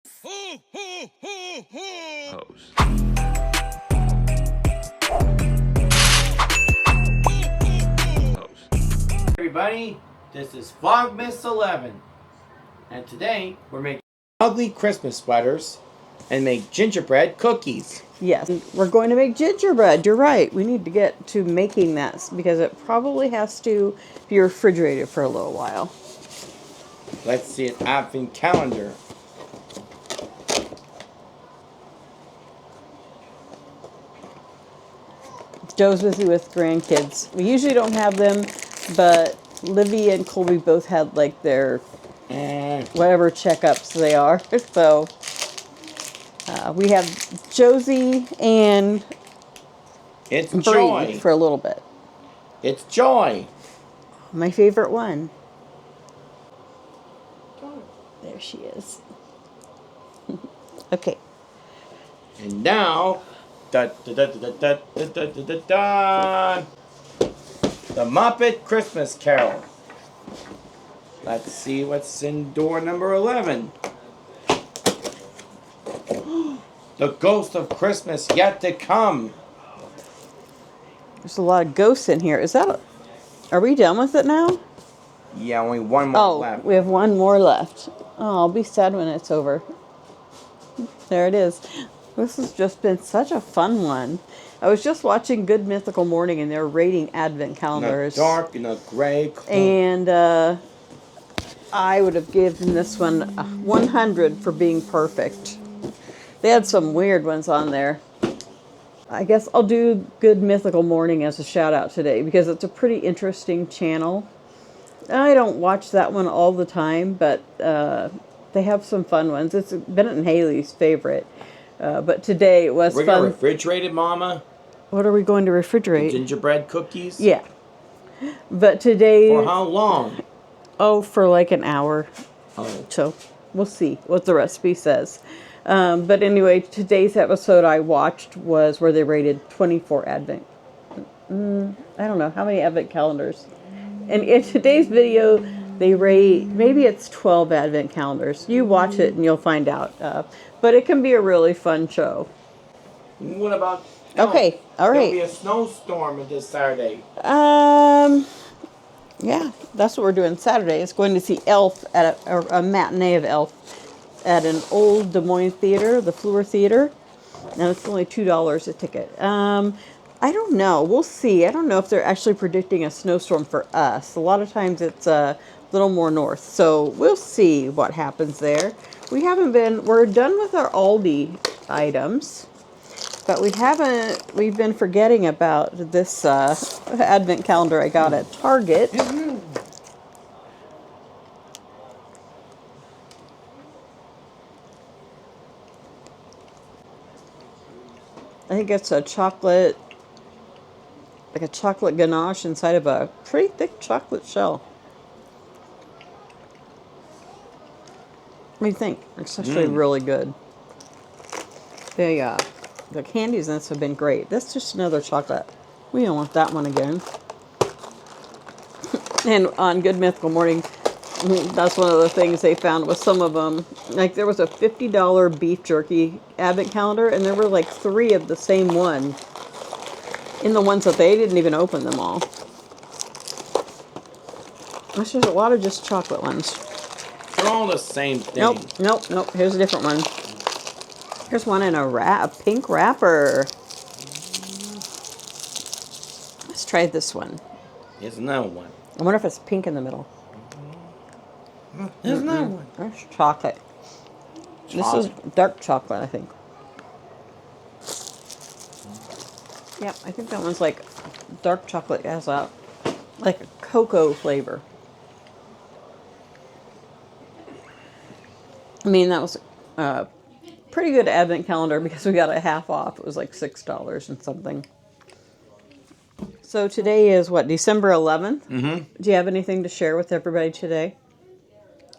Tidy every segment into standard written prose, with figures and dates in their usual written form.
Host. Everybody, this is Vlogmas 11, and today we're making ugly Christmas sweaters and make gingerbread cookies. Yes, we're going to make gingerbread. You're right. We need to get to making that because it probably has to be refrigerated for a little while. Let's see an advent calendar. Joe's busy with grandkids. We usually don't have them, but Livy and Colby both had like their whatever checkups they are. So we have Josie and It's Bree Joy. for a little bit. It's Joy. My favorite one. There she is. Okay. And now, the Muppet Christmas Carol. Let's see what's in door number 11. The ghost of Christmas yet to come. There's a lot of ghosts in here. Are we done with it now? Yeah, only one more left. We have one more left. Oh, I'll be sad when it's over. There it is. This has just been such a fun one. I was just watching Good Mythical Morning and they're rating advent calendars. In a dark, in a gray. And I would have given this one 100 for being perfect. They had some weird ones on there. I guess I'll do Good Mythical Morning as a shout out today because it's a pretty interesting channel. I don't watch that one all the time, but they have some fun ones. It's Bennett and Haley's favorite. But today it was fun. We're going to refrigerate it, Mama? What are we going to refrigerate? The gingerbread cookies? Yeah. But today... For how long? Oh, for like an hour. Oh. So we'll see what the recipe says. But anyway, today's episode I watched was where they rated 24 advent. I don't know. How many advent calendars? And in today's video, they rate, maybe it's 12 advent calendars. You watch it and you'll find out. But it can be a really fun show. What about... Okay, all right. There'll be a snowstorm this Saturday. Yeah, that's what we're doing Saturday. It's going to see Elf at a matinee of Elf at an old Des Moines theater, the Fleur Theater. And it's only $2 a ticket. I don't know. We'll see. I don't know if they're actually predicting a snowstorm for us. A lot of times it's a little more north. So we'll see what happens there. We're done with our Aldi items. But we've been forgetting about this advent calendar I got at Target. I think it's a chocolate, like a chocolate ganache inside of a pretty thick chocolate shell. What do you think? It's actually really good. The candies in this have been great. That's just another chocolate. We don't want that one again. And on Good Mythical Morning, that's one of the things they found with some of them. Like there was a $50 beef jerky advent calendar, and there were like 3 of the same one in the ones that they didn't even open them all. There's just a lot of just chocolate ones. They're all the same thing. Nope. Here's a different one. Here's one in a pink wrapper. Let's try this one. Here's another one. I wonder if it's pink in the middle. Here's another one. There's chocolate. This is dark chocolate, I think. Yep, I think that one's like dark chocolate. It has like a cocoa flavor. I mean, that was a pretty good advent calendar because we got a half off. It was like $6 and something. So today is what, December 11th? Mm-hmm. Do you have anything to share with everybody today?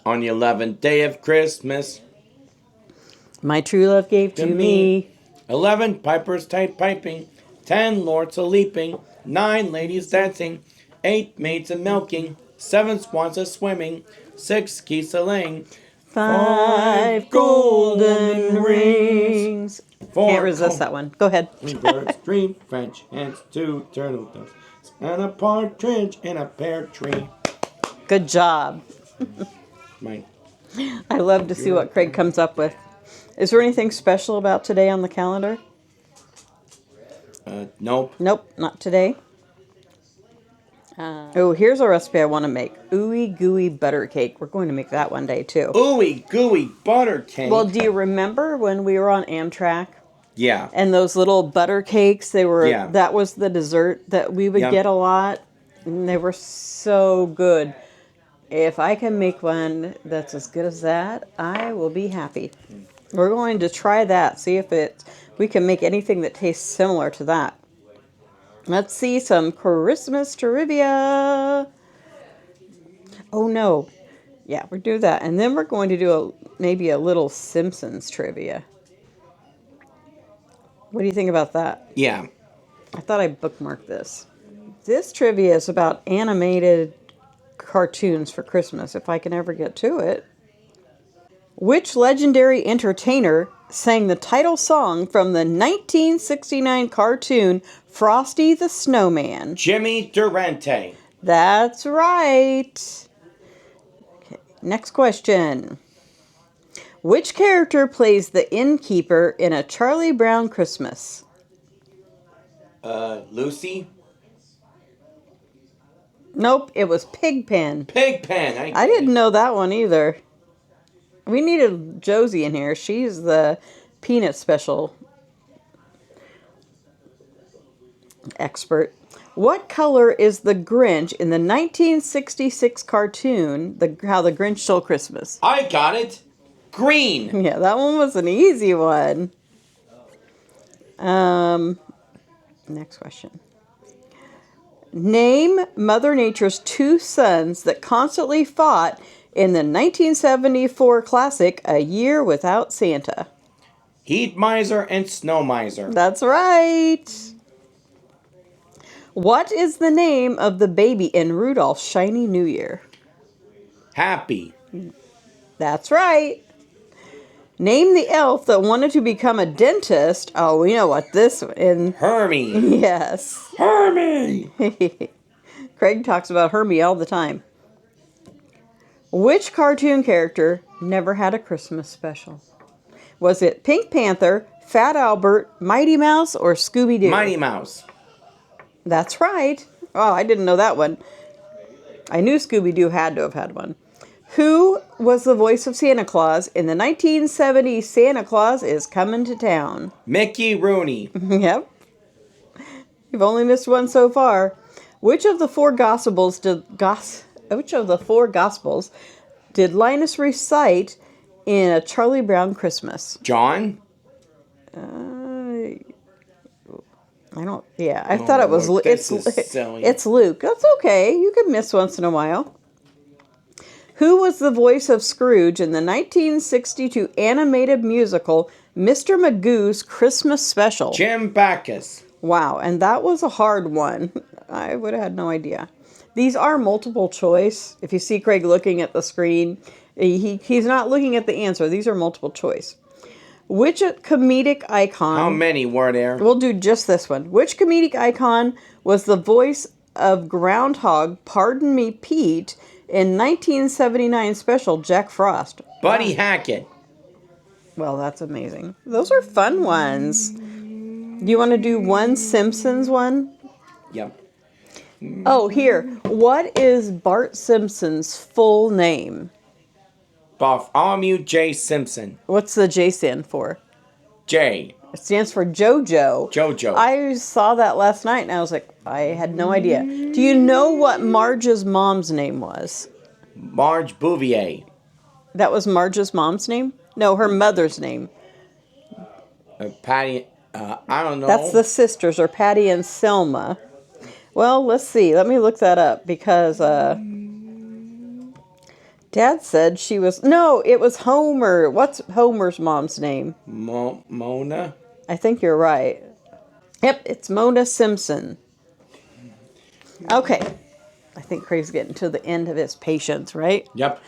On the 11th day of Christmas, my true love gave to me 11 pipers tight piping, 10 lords a leaping, 9 ladies dancing, 8 maids a milking, 7 swans a swimming, 6 geese a laying, 5 golden rings. Can't resist that one. Go ahead. 3 birds, 3 French hens, 2 turtle doves, and a partridge in a pear tree. Good job. Mine. I love to see what Craig comes up with. Is there anything special about today on the calendar? Nope. Nope, not today. Oh, here's a recipe I want to make. Ooey gooey butter cake. We're going to make that one day too. Ooey gooey butter cake. Well, do you remember when we were on Amtrak? Yeah. And those little butter cakes, Yeah. that was the dessert that we would get a lot. And they were so good. If I can make one that's as good as that, I will be happy. We're going to try that, see if we can make anything that tastes similar to that. Let's see some Christmas trivia. Oh no. Yeah, we'll do that. And then we're going to do maybe a little Simpsons trivia. What do you think about that? Yeah. I thought I bookmarked this. This trivia is about animated cartoons for Christmas, if I can ever get to it. Which legendary entertainer sang the title song from the 1969 cartoon Frosty the Snowman? Jimmy Durante. That's right. Okay, next question. Which character plays the innkeeper in A Charlie Brown Christmas? Lucy. Nope, it was Pigpen. Pigpen. I didn't know that one either. We needed Josie in here. She's the peanut special expert. What color is the Grinch in the 1966 cartoon, How the Grinch Stole Christmas? I got it. Green. Yeah, that one was an easy one. Next question. Name Mother Nature's 2 sons that constantly fought in the 1974 classic A Year Without Santa. Heat miser and snow miser. That's right. What is the name of the baby in Rudolph's Shiny New Year? Happy. That's right. Name the elf that wanted to become a dentist. Oh, we know what this in. Hermie. Yes. Hermie. Craig talks about Hermie all the time. Which cartoon character never had a Christmas special? Was it Pink Panther, Fat Albert, Mighty Mouse, or Scooby-Doo? Mighty Mouse. That's right. Oh, I didn't know that one. I knew Scooby-Doo had to have had one. Who was the voice of Santa Claus in the 1970 Santa Claus is Coming to Town? Mickey Rooney. Yep. You've only missed one so far. Which of the four Gospels did Linus recite in A Charlie Brown Christmas? John. I don't. Yeah, I thought it was. Silly. It's Luke. That's okay. You can miss once in a while. Who was the voice of Scrooge in the 1962 animated musical Mr. Magoo's Christmas Special? Jim Backus. Wow, and that was a hard one. I would have had no idea. These are multiple choice. If you see Craig looking at the screen, he's not looking at the answer. These are multiple choice. Which comedic icon... How many were there? We'll do just this one. Which comedic icon was the voice of Groundhog, Pardon Me Pete, in 1979 special Jack Frost? Buddy Hackett. Well, that's amazing. Those are fun ones. Do you want to do one Simpsons one? Yep. Oh, here. What is Bart Simpson's full name? Bartholomew J. Simpson. What's the J stand for? J. It stands for JoJo. JoJo. I saw that last night and I was like, I had no idea. Do you know what Marge's mom's name was? Marge Bouvier. That was Marge's mom's name? No, her mother's name. Patty, I don't know. That's the sisters, or Patty and Selma. Well, let's see. Let me look that up because Dad said she was... No, it was Homer. What's Homer's mom's name? Mona? I think you're right. Yep, it's Mona Simpson. Okay. I think Craig's getting to the end of his patience, right? Yep.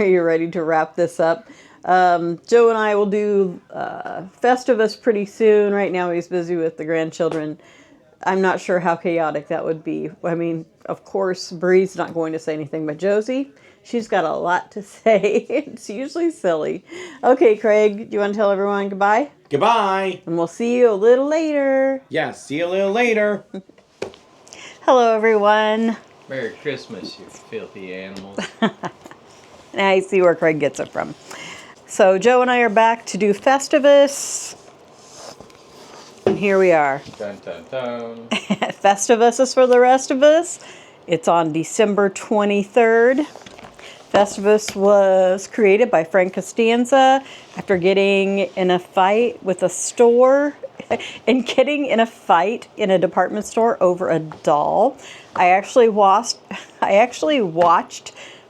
Are you ready to wrap this up? Joe and I will do Festivus pretty soon. Right now he's busy with the grandchildren. I'm not sure how chaotic that would be. I mean, of course, Bree's not going to say anything, but Josie, she's got a lot to say. It's usually silly. Okay, Craig, do you want to tell everyone goodbye? Goodbye. And we'll see you a little later. Yeah, see you a little later. Hello, everyone. Merry Christmas, you filthy animals. Now I see where Craig gets it from. So Joe and I are back to do Festivus. And here we are. Dun, dun, dun. Festivus is for the rest of us. It's on December 23rd. Festivus was created by Frank Costanza after getting in a fight with a store and getting in a fight in a department store over a doll. I actually watched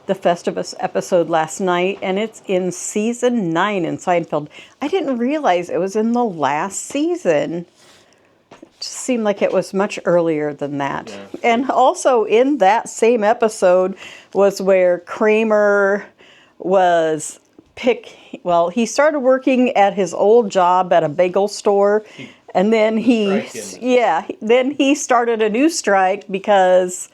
the Festivus episode last night, and it's in season 9 in Seinfeld. I didn't realize it was in the last season. It just seemed like it was much earlier than that. Yeah. And also in that same episode was where Kramer was he started working at his old job at a bagel store, and then he started a new strike because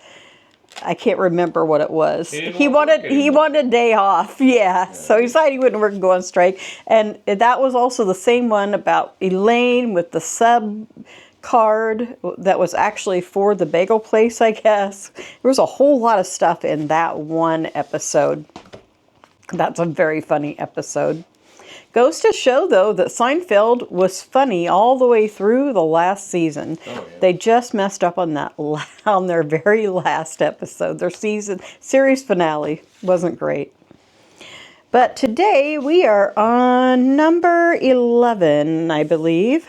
I can't remember what it was. He wanted a day off. Yeah. So he decided he wouldn't work and go on strike. And that was also the same one about Elaine with the sub card that was actually for the bagel place, I guess. There was a whole lot of stuff in that one episode. That's a very funny episode. Goes to show, though, that Seinfeld was funny all the way through the last season. Oh, yeah. They just messed up on that on their very last episode. Their series finale wasn't great. But today we are on number 11, I believe.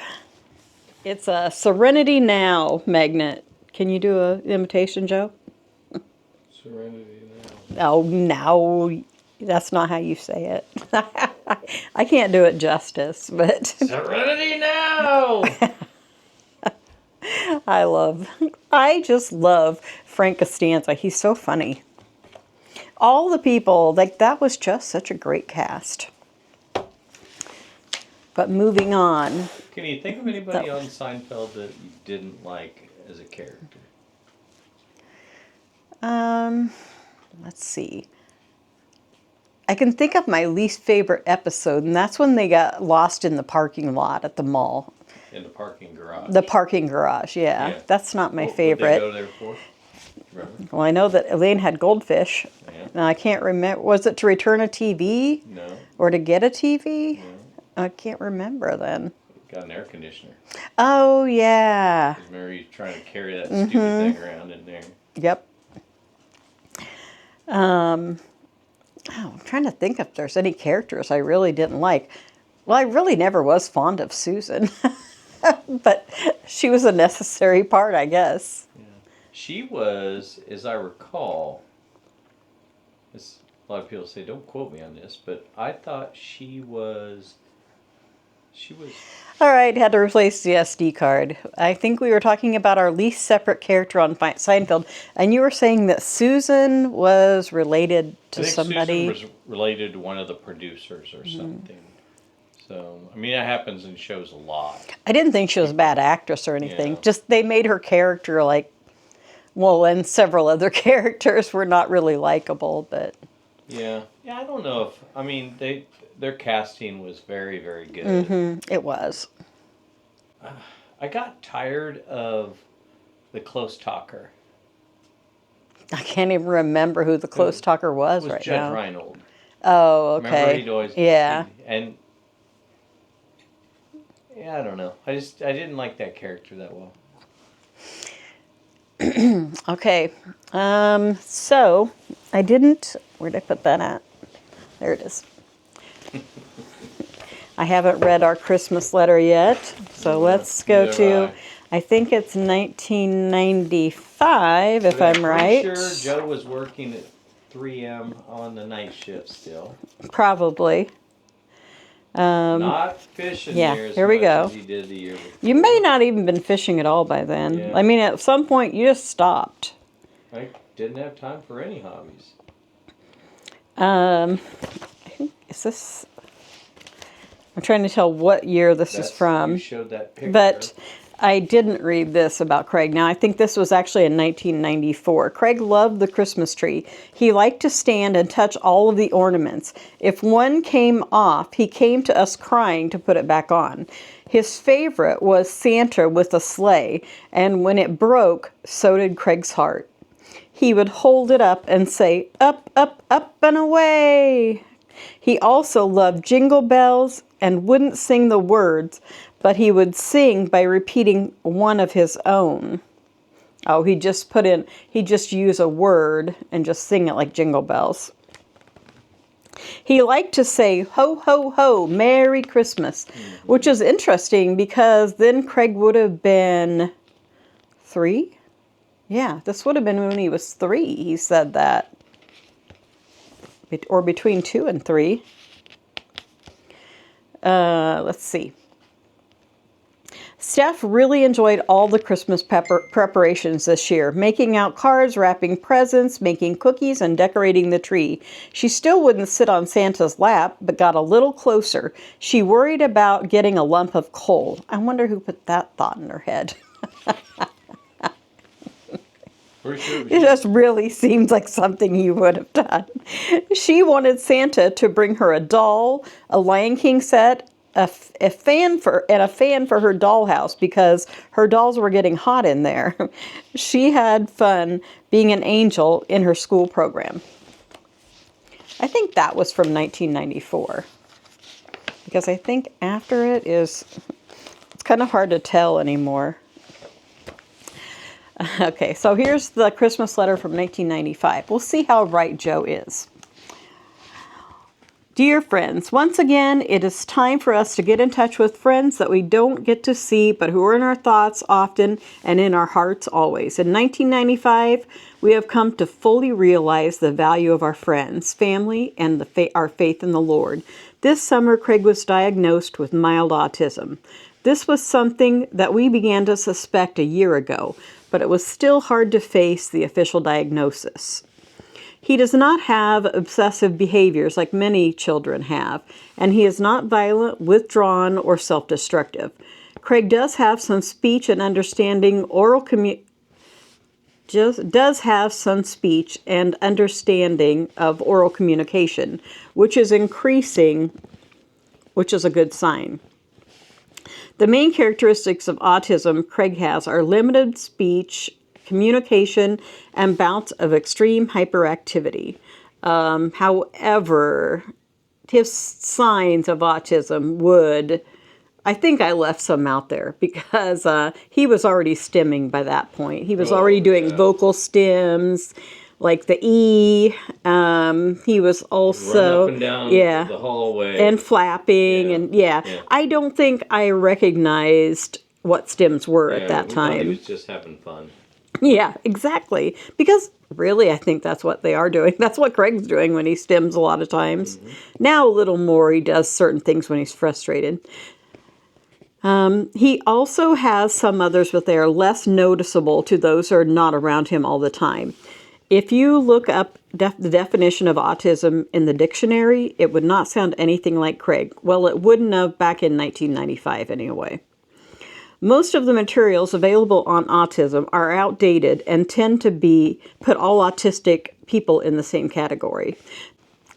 It's a Serenity Now magnet. Can you do an imitation, Joe? Serenity Now. Oh, now. That's not how you say it. I can't do it justice, but... Serenity Now! I just love Frank Costanza. He's so funny. All the people, that was just such a great cast. But moving on. Can you think of anybody on Seinfeld that you didn't like as a character? Let's see. I can think of my least favorite episode, and that's when they got lost in the parking lot at the mall. In the parking garage. The parking garage, yeah. That's not my favorite. What did they go there for? Remember? Well, I know that Elaine had goldfish. Yeah. Now, I can't remember. Was it to return a TV? No. Or to get a TV? No. I can't remember then. Got an air conditioner. Oh, yeah. Remember you trying to carry that stupid thing around in there. Yep. I'm trying to think if there's any characters I really didn't like. Well, I really never was fond of Susan. But she was a necessary part, I guess. Yeah. She was, as I recall, a lot of people say, don't quote me on this, but I thought she was... All right, had to replace the SD card. I think we were talking about our least separate character on Seinfeld, and you were saying that Susan was related to somebody. Susan was related to one of the producers or something. So, I mean, that happens in shows a lot. I didn't think she was a bad actress or anything. Yeah. Just they made her character and several other characters were not really likable, but... Yeah, I don't know if... I mean, their casting was very, very good. It was. I got tired of the close talker. I can't even remember who the close talker was right Judge now. Reinhold. Oh, okay. Remember he'd always... Yeah. I don't know. I didn't like that character that well. Okay. So, I didn't... Where'd I put that at? There it is. I haven't read our Christmas letter yet, so let's go to, I think it's 1995, if I'm right. I'm sure Joe was working at 3M on the night shift still. Probably. Not fishing near as here we much go. as he did the year before. You may not even been fishing at all by then. Yeah. I mean, at some point, you just stopped. I didn't have time for any hobbies. Is this? I'm trying to tell what year this is from. You showed that picture. But I didn't read this about Craig. Now, I think this was actually in 1994. Craig loved the Christmas tree. He liked to stand and touch all of the ornaments. If one came off, he came to us crying to put it back on. His favorite was Santa with a sleigh, and when it broke, so did Craig's heart. He would hold it up and say, "Up, up, up and away." He also loved Jingle Bells and wouldn't sing the words, but he would sing by repeating one of his own. Oh, he just use a word and just sing it like Jingle Bells. He liked to say, "Ho, ho, ho, Merry Christmas," which is interesting because then Craig would have been 3. Yeah, this would have been when he was 3, he said that. Or between 2 and 3. Let's see. Steph really enjoyed all the Christmas preparations this year, making out cards, wrapping presents, making cookies, and decorating the tree. She still wouldn't sit on Santa's lap, but got a little closer. She worried about getting a lump of coal. I wonder who put that thought in her head. It just really seems like something you would have done. She wanted Santa to bring her a doll, a Lion King set, a fan for her dollhouse because her dolls were getting hot in there. She had fun being an angel in her school program. I think that was from 1994. Because I think after it's kind of hard to tell anymore. Okay, so here's the Christmas letter from 1995. We'll see how right Joe is. Dear friends, once again, it is time for us to get in touch with friends that we don't get to see, but who are in our thoughts often and in our hearts always. In 1995, we have come to fully realize the value of our friends, family, and our faith in the Lord. This summer, Craig was diagnosed with mild autism. This was something that we began to suspect a year ago, but it was still hard to face the official diagnosis. He does not have obsessive behaviors like many children have, and he is not violent, withdrawn, or self-destructive. Craig does have some speech and understanding of oral communication, which is increasing, which is a good sign. The main characteristics of autism Craig has are limited speech, communication, and bouts of extreme hyperactivity. However, his signs of autism I think I left some out there because he was already stimming by that point. He was already doing vocal stims, like the E. He was also run up and down the hallway and flapping and I don't think I recognized what stims were at that time. He was just having fun. Yeah, exactly. Because really, I think that's what they are doing. That's what Craig's doing when he stims a lot of times. Mm-hmm. Now a little more, he does certain things when he's frustrated. He also has some others, but they are less noticeable to those who are not around him all the time. If you look up the definition of autism in the dictionary, it would not sound anything like Craig. Well, it wouldn't have back in 1995 anyway. Most of the materials available on autism are outdated and tend to put all autistic people in the same category.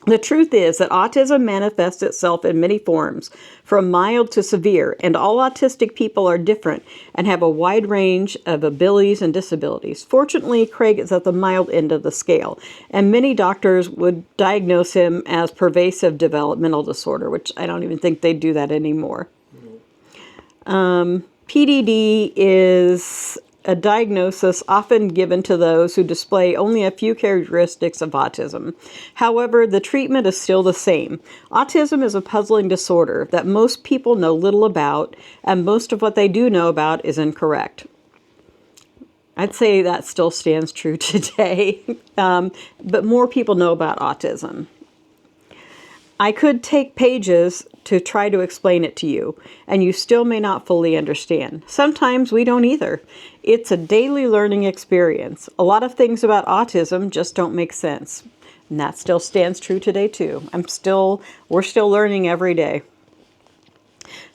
The truth is that autism manifests itself in many forms, from mild to severe, and all autistic people are different and have a wide range of abilities and disabilities. Fortunately, Craig is at the mild end of the scale, and many doctors would diagnose him as pervasive developmental disorder, which I don't even think they do that anymore. PDD is a diagnosis often given to those who display only a few characteristics of autism. However, the treatment is still the same. Autism is a puzzling disorder that most people know little about, and most of what they do know about is incorrect. I'd say that still stands true today, but more people know about autism. I could take pages to try to explain it to you, and you still may not fully understand. Sometimes we don't either. It's a daily learning experience. A lot of things about autism just don't make sense. And that still stands true today too. We're still learning every day.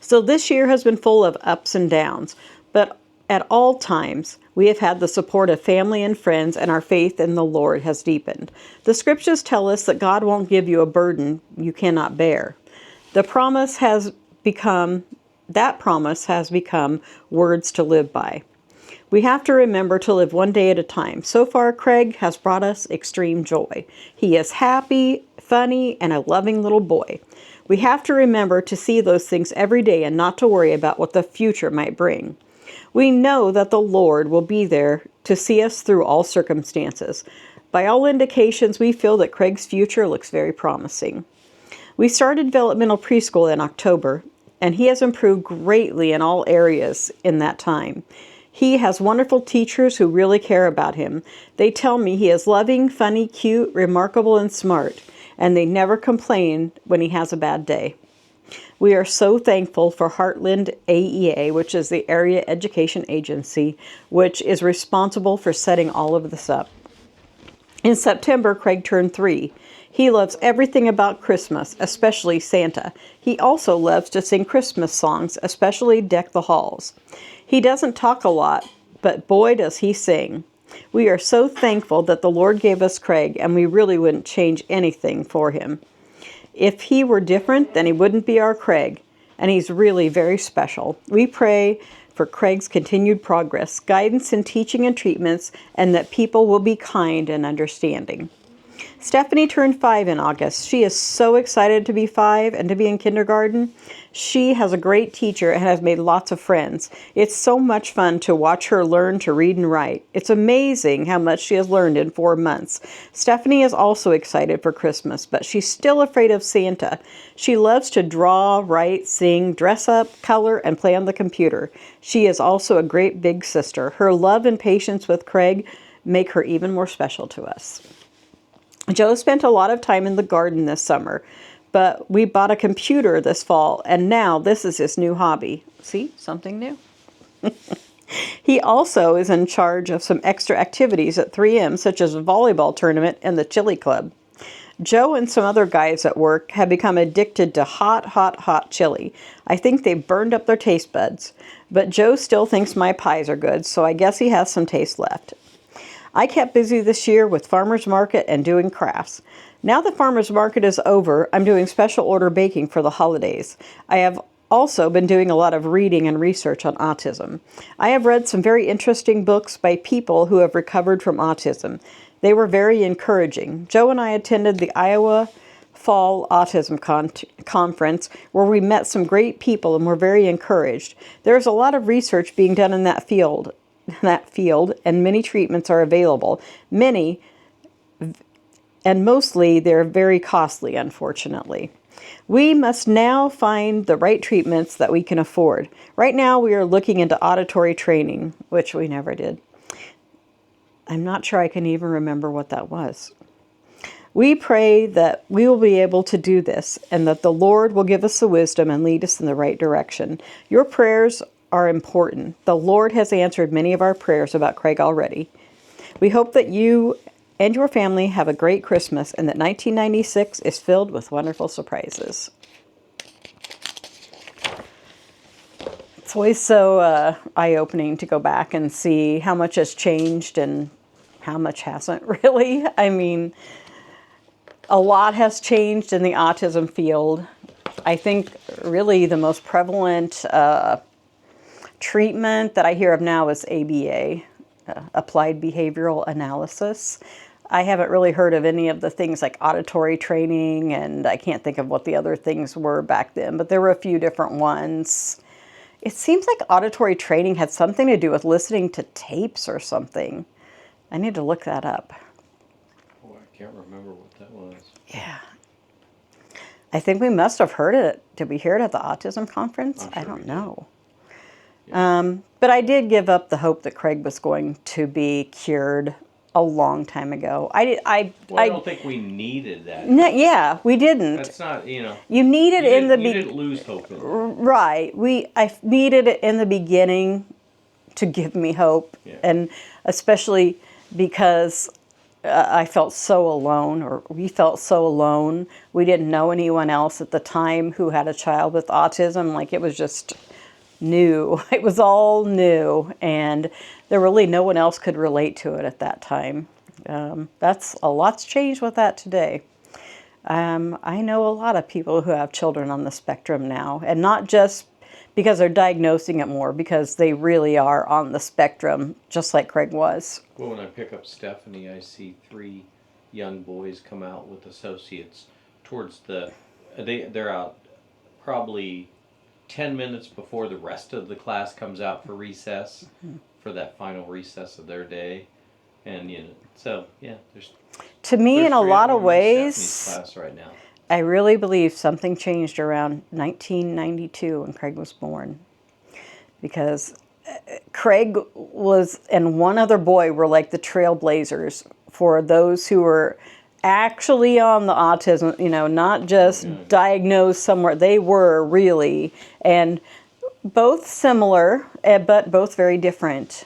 So this year has been full of ups and downs, but at all times we have had the support of family and friends, and our faith in the Lord has deepened. The scriptures tell us that God won't give you a burden you cannot bear. That promise has become words to live by. We have to remember to live one day at a time. So far, Craig has brought us extreme joy. He is happy, funny, and a loving little boy. We have to remember to see those things every day and not to worry about what the future might bring. We know that the Lord will be there to see us through all circumstances. By all indications, we feel that Craig's future looks very promising. We started developmental preschool in October, and he has improved greatly in all areas in that time. He has wonderful teachers who really care about him. They tell me he is loving, funny, cute, remarkable, and smart, and they never complain when he has a bad day. We are so thankful for Heartland AEA, which is the Area Education Agency, which is responsible for setting all of this up. In September, Craig turned 3. He loves everything about Christmas, especially Santa. He also loves to sing Christmas songs, especially Deck the Halls. He doesn't talk a lot, but boy does he sing. We are so thankful that the Lord gave us Craig, and we really wouldn't change anything for him. If he were different, then he wouldn't be our Craig, and he's really very special. We pray for Craig's continued progress, guidance in teaching and treatments, and that people will be kind and understanding. Stephanie turned 5 in August. She is so excited to be 5 and to be in kindergarten. She has a great teacher and has made lots of friends. It's so much fun to watch her learn to read and write. It's amazing how much she has learned in 4 months. Stephanie is also excited for Christmas, but she's still afraid of Santa. She loves to draw, write, sing, dress up, color, and play on the computer. She is also a great big sister. Her love and patience with Craig make her even more special to us. Joe spent a lot of time in the garden this summer, but we bought a computer this fall, and now this is his new hobby. See, something new. He also is in charge of some extra activities at 3M, such as a volleyball tournament and the chili club. Joe and some other guys at work have become addicted to hot chili. I think they burned up their taste buds, but Joe still thinks my pies are good, so I guess he has some taste left. I kept busy this year with farmer's market and doing crafts. Now the farmer's market is over, I'm doing special order baking for the holidays. I have also been doing a lot of reading and research on autism. I have read some very interesting books by people who have recovered from autism. They were very encouraging. Joe and I attended the Iowa Fall Autism Conference, where we met some great people and were very encouraged. There is a lot of research being done in that field, and many treatments are available. Many, and mostly, they're very costly, unfortunately. We must now find the right treatments that we can afford. Right now, we are looking into auditory training, which we never did. I'm not sure I can even remember what that was. We pray that we will be able to do this and that the Lord will give us the wisdom and lead us in the right direction. Your prayers are important. The Lord has answered many of our prayers about Craig already. We hope that you and your family have a great Christmas and that 1996 is filled with wonderful surprises. It's always so eye-opening to go back and see how much has changed and how much hasn't really. I mean, a lot has changed in the autism field. I think really the most prevalent treatment that I hear of now is ABA, Applied Behavioral Analysis. I haven't really heard of any of the things like auditory training, and I can't think of what the other things were back then, but there were a few different ones. It seems like auditory training had something to do with listening to tapes or something. I need to look that up. Oh, I can't remember what that was. Yeah. I think we must have heard it. Did we hear it at the autism conference? I'm sure I don't we know. Yeah. But I did give up the hope that Craig was going to be cured a long time ago. I don't think we needed that. Yeah, we didn't. That's not, You needed in the you didn't lose hope in that. Right. I needed it in the beginning to give me hope, Yeah. and especially because I felt so alone, or we felt so alone. We didn't know anyone else at the time who had a child with autism. Like, it was just new. It was all new, and there really no one else could relate to it at that time. That's a lot's changed with that today. I know a lot of people who have children on the spectrum now, and not just because they're diagnosing it more, because they really are on the spectrum, just like Craig was. Well, when I pick up Stephanie, I see 3 young boys come out with associates towards they're out probably 10 minutes before the rest of the class comes out for recess, for that final recess of their day. And, so, yeah, to me, in a 3 lot of them in ways, Stephanie's class right now. I really believe something changed around 1992 when Craig was born. Because Craig was, and one other boy were like the trailblazers for those who were actually on the autism, not just diagnosed somewhere. They were really, and both similar, but both very different.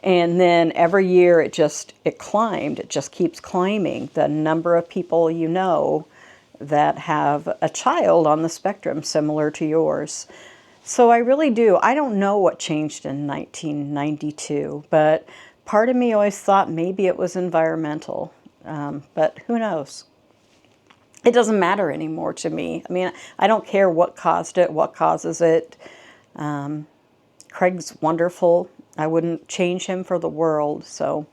And then every year it climbed. It just keeps climbing. The number of people that have a child on the spectrum similar to yours. So I really do. I don't know what changed in 1992, but part of me always thought maybe it was environmental. But who knows? It doesn't matter anymore to me. I mean, I don't care what caused it, what causes it. Craig's wonderful. I wouldn't change him for the world. So,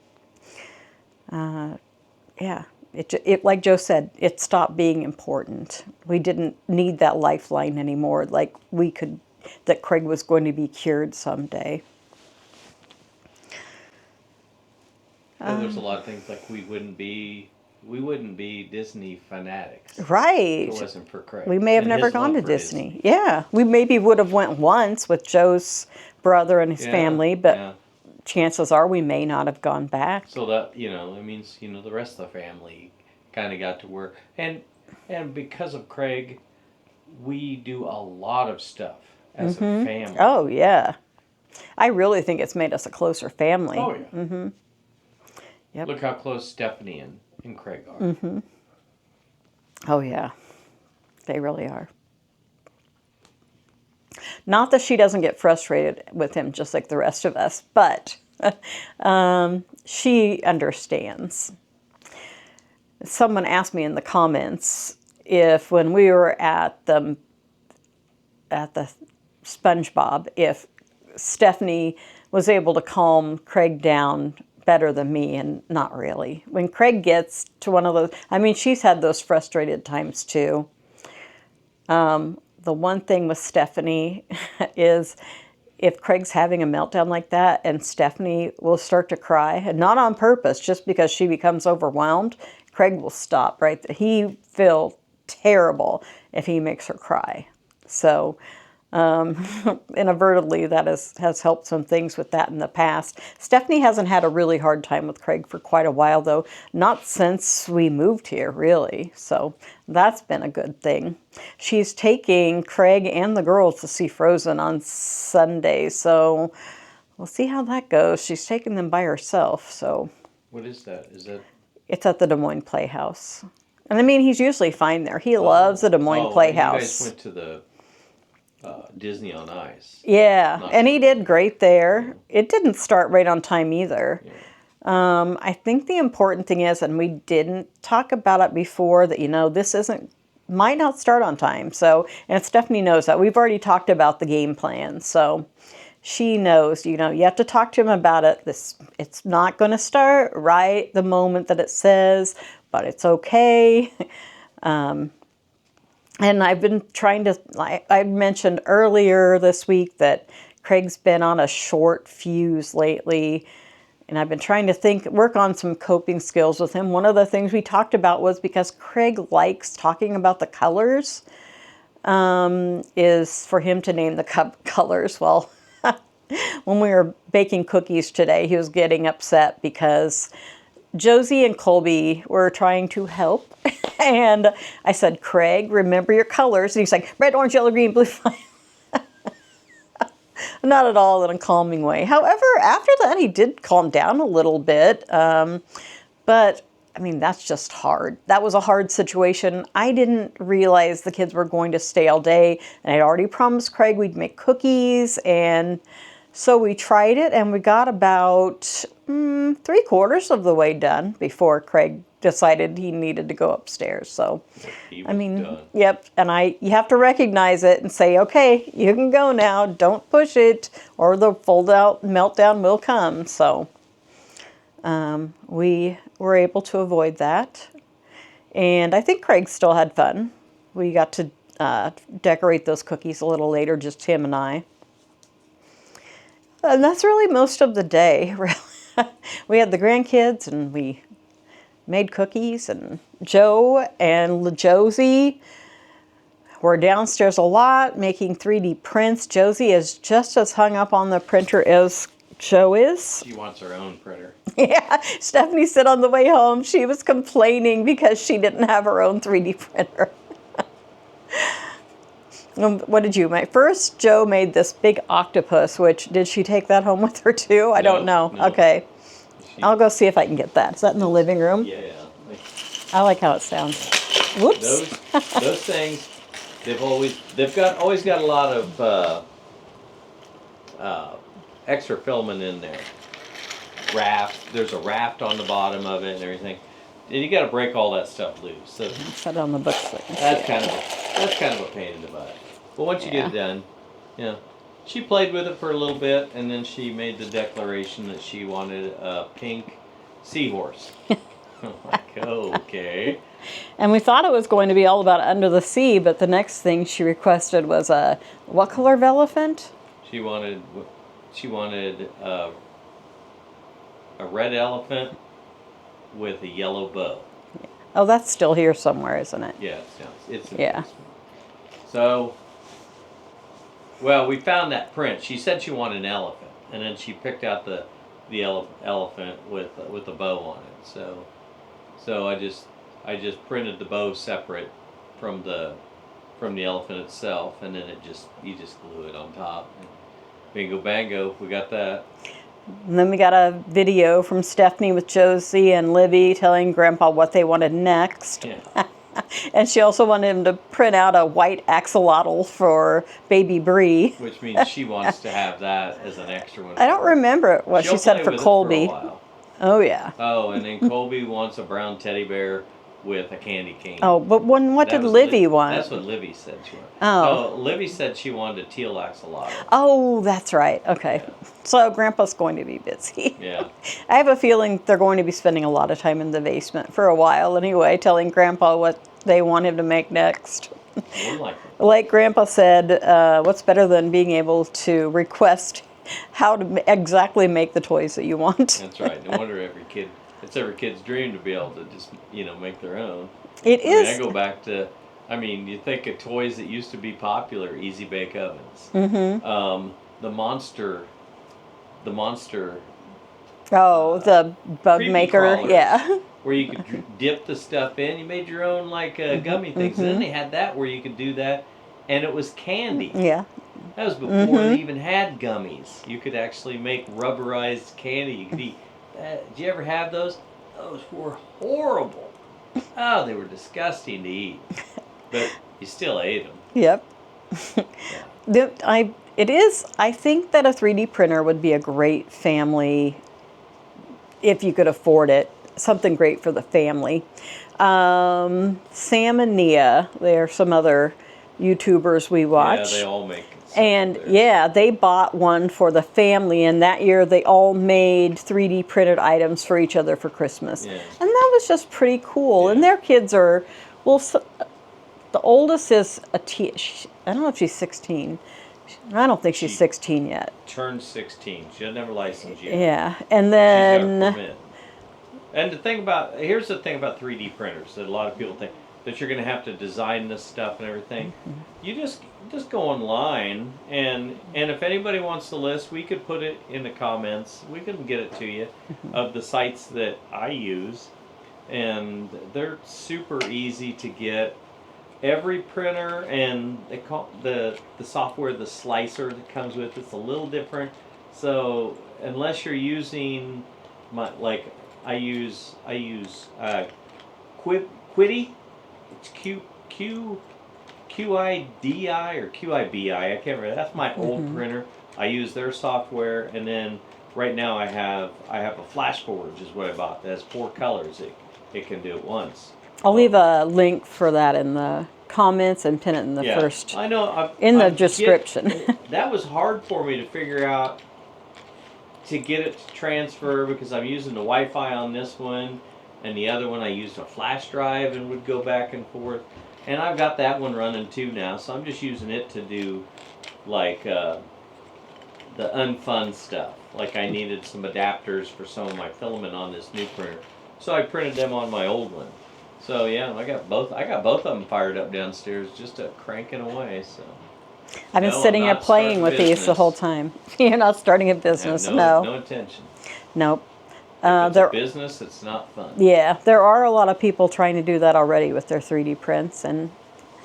yeah, it like Joe said, it stopped being important. We didn't need that lifeline anymore, like that Craig was going to be cured someday. Well, there's a lot of things like we wouldn't be Disney fanatics. Right. If it wasn't for Craig. We may have never gone to Disney. Yeah, we maybe would have went once with Joe's brother and his family, but chances are we may not have gone back. So that, it means, the rest of the family kind of got to work. And because of Craig, we do a lot of stuff as a family. Oh, yeah. I really think it's made us a closer family. Oh, yeah. Mm-hmm. Yep. Look how close Stephanie and Craig are. Oh, yeah. They really are. Not that she doesn't get frustrated with him just like the rest of us, but she understands. Someone asked me in the comments if when we were at the SpongeBob, if Stephanie was able to calm Craig down better than me, and not really. When Craig gets to one of those, I mean, she's had those frustrated times too. The one thing with Stephanie is if Craig's having a meltdown like that and Stephanie will start to cry, and not on purpose, just because she becomes overwhelmed, Craig will stop right there. He feels terrible if he makes her cry. So inadvertently, that has helped some things with that in the past. Stephanie hasn't had a really hard time with Craig for quite a while, though. Not since we moved here, really. So that's been a good thing. She's taking Craig and the girls to see Frozen on Sunday, so we'll see how that goes. She's taking them by herself, so. What is that? It's at the Des Moines Playhouse. And I mean, he's usually fine there. He loves the Des Moines Playhouse. You guys went to the Disney on Ice. Yeah, and he did great there. It didn't start right on time either. Yeah. I think the important thing is, and we didn't talk about it before, that, this might not start on time. So, and Stephanie knows that. We've already talked about the game plan. So she knows, you have to talk to him about it. It's not going to start right the moment that it says, but it's okay. And I've been trying to, I mentioned earlier this week that Craig's been on a short fuse lately. And I've been trying to work on some coping skills with him. One of the things we talked about was because Craig likes talking about the colors, is for him to name the colors. Well, when we were baking cookies today, he was getting upset because Josie and Colby were trying to help. And I said, Craig, remember your colors. And he's like, red, orange, yellow, green, blue. Not at all in a calming way. However, after that, he did calm down a little bit. But I mean, that's just hard. That was a hard situation. I didn't realize the kids were going to stay all day, and I'd already promised Craig we'd make cookies, and so we tried it, and we got about 3/4 of the way done before Craig decided he needed to go upstairs. So, He I was mean, done. yep. And you have to recognize it and say, okay, you can go now. Don't push it, or the fold-out meltdown will come. So, we were able to avoid that. And I think Craig still had fun. We got to decorate those cookies a little later, just him and I. And that's really most of the day, really. We had the grandkids, and we made cookies, and Joe and Josie were downstairs a lot making 3D prints. Josie is just as hung up on the printer as Joe is. She wants her own printer. Yeah, Stephanie said on the way home she was complaining because she didn't have her own 3D printer. What did you make? First, Joe made this big octopus, which, did she take that home with her too? I don't know. No. Okay. She- I'll go see if I can get that. Is that in the living room? Yeah. I like how it sounds. Whoops. Those things, they've always got a lot of extra filament in there. There's a raft on the bottom of it and everything. And you got to break all that stuff loose. So Set it on the book sleeve. that's kind of a pain in the butt. But once you get it done, she played with it for a little bit, and then she made the declaration that she wanted a pink seahorse. I'm like, okay. And we thought it was going to be all about Under the Sea, but the next thing she requested was what color of elephant? She wanted a red elephant with a yellow bow. Oh, that's still here somewhere, isn't it? Yeah, it's in the Yeah. basement. So, well, we found that print. She said she wanted an elephant, and then she picked out the elephant with a bow on it. So I just printed the bow separate from the elephant itself, and then you just glue it on top. And bingo bango, we got that. And then we got a video from Stephanie with Josie and Livy telling Grandpa what they wanted next. Yeah. And she also wanted him to print out a white axolotl for baby Bree. Which means she wants to have that as an extra one. I don't remember what she said play for with it Colby. For a while. Oh, yeah. Oh, and then Colby wants a brown teddy bear with a candy cane. Oh, but what did Livy want? That's what Livy said she wanted. Oh. Livy said she wanted a teal axolotl. Oh, that's right. Okay. Yeah. So Grandpa's going to be busy. Yeah. I have a feeling they're going to be spending a lot of time in the basement for a while anyway, telling Grandpa what they want him to make next. Like Grandpa said, what's better than being able to request how to exactly make the toys that you want? That's right. No wonder it's every kid's dream to be able to just, make their own. It is. I go back to, you think of toys that used to be popular, Easy Bake Ovens. Mm-hmm. The monster. Oh, the bug creepy maker. crawlers, Yeah. Where you could dip the stuff in. You made your own gummy things. And then they had that where you could do that, and it was candy. Yeah. That was before they even had gummies. You could actually make rubberized candy. You could eat. Did you ever have those? Those were horrible. Oh, they were disgusting to eat. But you still ate them. Yep. Yeah. I think that a 3D printer would be a great family, if you could afford it, something great for the family. Sam and Nia, they're some other YouTubers we watch. Yeah, they all make. And yeah, they bought one for the family, and that year they all made 3D printed items for each other for Christmas. Yeah. And that was just pretty cool. Yeah. And their kids are, the oldest is I don't know if she's 16. I don't think she's 16 yet. Turned 16. She doesn't have a license yet. Yeah, and She's got a then permit. And here's the thing about 3D printers that a lot of people think that you're going to have to design this stuff and everything. You just go online, and if anybody wants the list, we could put it in the comments. We can get it to you of the sites that I use, and they're super easy to get. Every printer and they call the software, the slicer that comes with it's a little different. So unless you're using I use Quiddy. It's QIDI or QIBI. I can't remember. That's my old printer. I use their software, and then right now I have a Flash Forge is what I bought. That has 4 colors. It can do it once. I'll leave a link for that in the comments and pin it in the first. I know. In the description. That was hard for me to figure out to get it to transfer because I'm using the Wi-Fi on this one, and the other one I used a flash drive and would go back and forth. And I've got that one running too now, so I'm just using it to do like the unfun stuff. Like I needed some adapters for some of my filament on this new printer, so I printed them on my old one. So yeah, I got both of them fired up downstairs, just cranking away. So I've been sitting here playing with these the whole time. You're not starting a business, no. No intention. Nope. If it's a business, it's not fun. Yeah, there are a lot of people trying to do that already with their 3D prints, and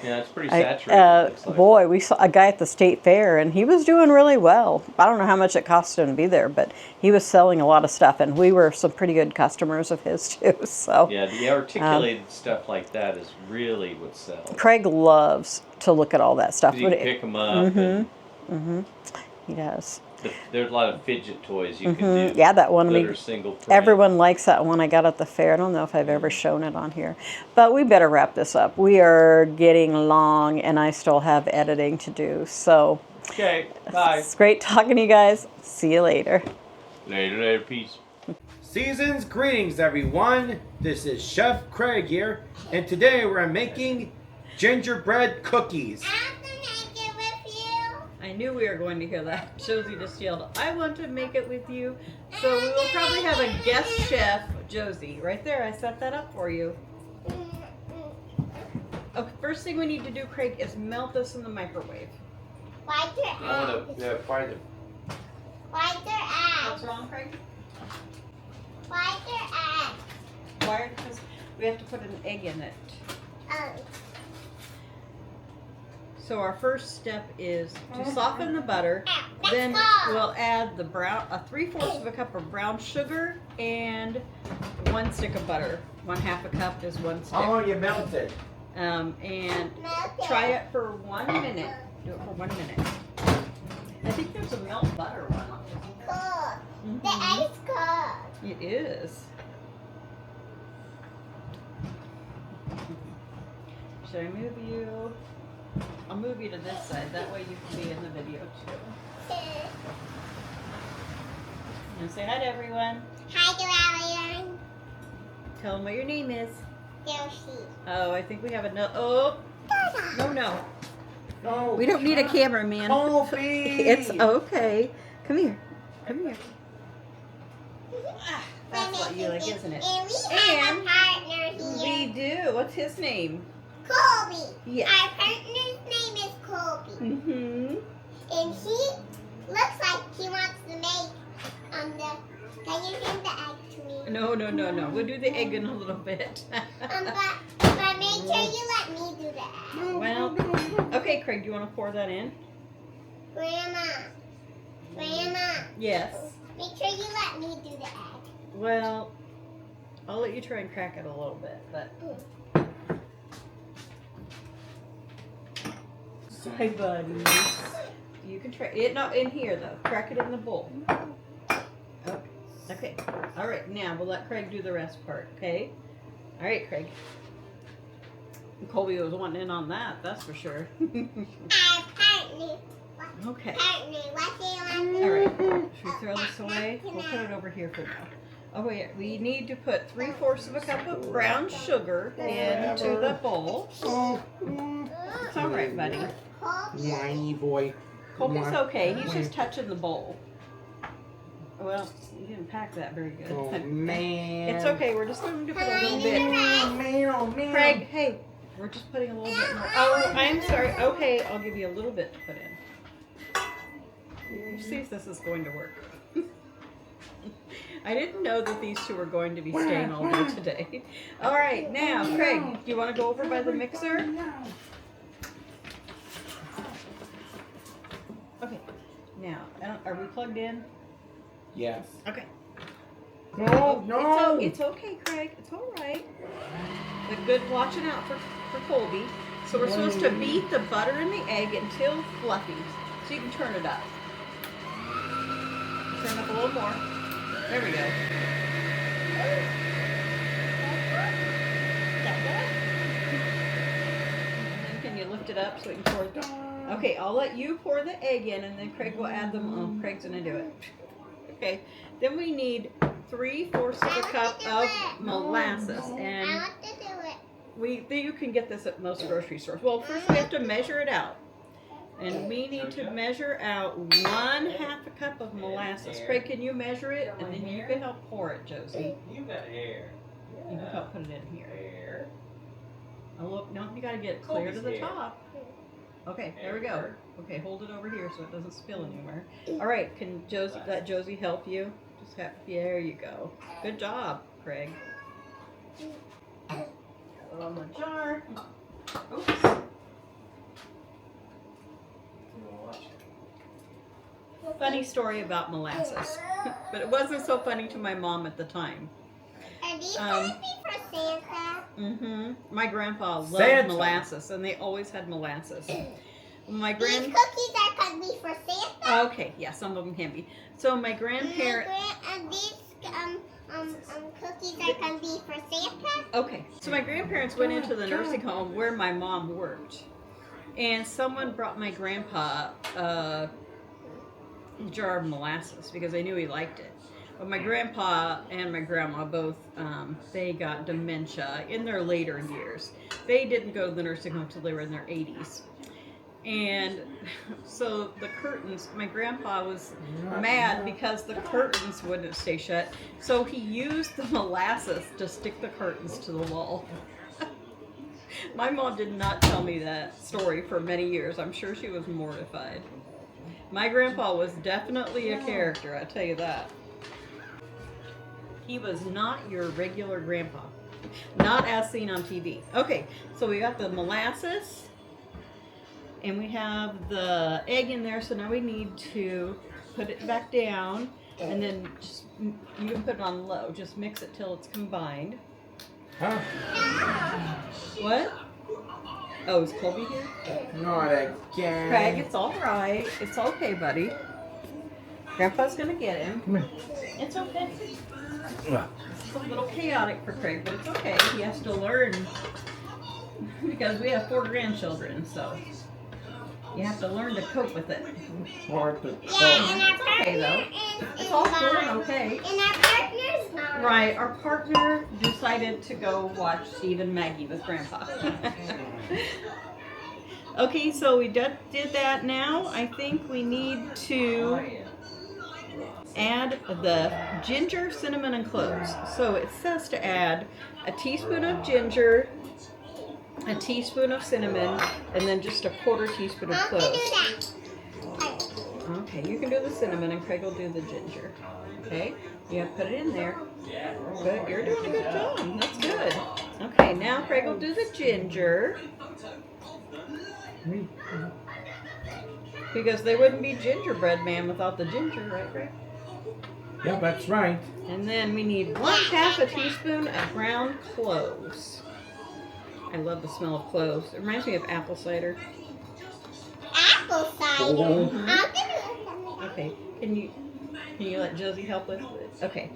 yeah, it's pretty saturated. Boy, we saw a guy at the state fair, and he was doing really well. I don't know how much it cost him to be there, but he was selling a lot of stuff, and we were some pretty good customers of his too. So yeah, the articulated stuff like that is really what sells. Craig loves to look at all that stuff. You can pick them up. He does. There's a lot of fidget toys you can do. Yeah, that one. That are single print. Everyone likes that one I got at the fair. I don't know if I've ever shown it on here. But we better wrap this up. We are getting long, and I still have editing to do. So, okay, bye. It's great talking to you guys. See you later. Later, peace. Season's greetings, everyone. This is Chef Craig here, and today we're making gingerbread cookies. I knew we were going to hear that. Josie just yelled, "I want to make it with you." So we will probably have a guest chef, Josie. Right there, I set that up for you. Okay, first thing we need to do, Craig, is melt this in the microwave. Why their eggs? Fry them. Why their eggs? What's wrong, Craig? Why their eggs? Why? Because we have to put an egg in it. Oh. So our first step is to soften the butter. Let's Then go. we'll add the 3/4 of a cup of brown sugar and 1 stick of butter. 1/2 a cup is 1 stick. How long you melt it? And Melt it. try it for 1 minute. Do it for 1 minute. I think there's a melt butter one. Cool. The eggs cool. It is. Should I move you? I'll move you to this side. That way you can be in the video too. And say hi to everyone. Hi, everyone. Tell them what your name is. Yoshi. Oh, I think we have another. Oh, no. No. We don't need a cameraman. Kofi. It's okay. Come here. That's what you like, isn't it? And we have a partner We here. do. What's his name? Colby. Yes. Our partner's name is Colby. Mm-hmm. And he looks like he wants to make can you hand the egg to me? No. We'll do the egg in a little bit. But make sure you let me do the egg. Well, okay, Craig, do you want to pour that in? Grandma. Yes. Make sure you let me do the egg. Well, I'll let you try and crack it a little bit, but. Hi, buddy. You can try it. Not in here though. Crack it in the bowl. Okay. All right. Now we'll let Craig do the rest part. Okay. All right, Craig. Colby was wanting in on that. That's for sure. Our partner. Okay. Partner. What do you want? All right. Should we throw this away? We'll put it over here for now. Oh wait, we need to put 3/4 of a cup of brown sugar into the bowl. It's all right, buddy. Whiny boy. Colby's okay. He's just touching the bowl. Well, you didn't pack that very good. Oh man. It's okay. We're just going to put a little bit. Craig, hey, we're just putting a little bit more. Oh, I'm sorry. Okay, I'll give you a little bit to put in. See if this is going to work. I didn't know that these two were going to be staying all day today. All right, now, Craig, do you want to go over by the mixer? Okay, now, are we plugged in? Yes. Okay. No. It's okay, Craig. It's all right. But good watching out for Colby. So we're supposed to beat the butter and the egg until fluffy. So you can turn it up. Turn up a little more. There we go. And then can you lift it up so we can pour it? Okay, I'll let you pour the egg in, and then Craig will add them. Oh, Craig's gonna do it. Okay. Then we need 3/4 of a cup of molasses, and I want to do it. you can get this at most grocery stores. Well, first we have to measure it out. And we need to measure out 1/2 a cup of molasses. Craig, can you measure it? And then you can help pour it, Josie. You got hair. You can help put it in here. Oh, look, no, you gotta get it clear to the top. Okay, there we go. Okay, hold it over here so it doesn't spill anywhere. All right, can let Josie help you? There you go. Good job, Craig. Put it on the jar. Oops. Funny story about molasses, but it wasn't so funny to my mom at the time. Are these going to be for Santa? Mm-hmm. My grandpa loved Santa. molasses, and they always had molasses. My These grand. cookies are going to be for Santa? Okay, yeah, some of them can be. So my grandparent. And these cookies are going to be for Santa? Okay, so my grandparents went into the nursing home where my mom worked, and someone brought my grandpa a jar of molasses because they knew he liked it. But my grandpa and my grandma both, they got dementia in their later years. They didn't go to the nursing home until they were in their 80s. And so the curtains, my grandpa was mad because the curtains wouldn't stay shut. So he used the molasses to stick the curtains to the wall. My mom did not tell me that story for many years. I'm sure she was mortified. My grandpa was definitely a character, I tell you that. He was not your regular grandpa. Not as seen on TV. Okay, so we got the molasses. And we have the egg in there, so now we need to put it back down. And then just, you can put it on low. Just mix it till it's combined. Huh? What? Oh, is Colby here? Not again. Craig, it's all right. It's okay, buddy. Grandpa's gonna get him. Come here. It's okay. It's a little chaotic for Craig, but it's okay. He has to learn because we have 4 grandchildren, so you have to learn to cope with it. Hard to Yeah, and our It's okay, though. partner It's all cool and okay. And our partner's not. Right, our partner decided to go watch Steve and Maggie with Grandpa. Okay, so we did that. Now I think we need to add the ginger, cinnamon, and cloves. So it says to add a teaspoon of ginger, a teaspoon of cinnamon, and then just a 1/4 teaspoon of How to do cloves. that? Okay, you can do the cinnamon and Craig will do the ginger. Okay, you have to put it in there. Good, you're doing a good job. That's good. Okay, now Craig will do the ginger. Because they wouldn't be gingerbread man without the ginger, right, Craig? Yeah, that's right. And then we need 1/2 a teaspoon of ground cloves. I love the smell of cloves. It reminds me of apple cider. Apple cider. Mhm. How to do that? Okay, can you let Josie help with it? Okay.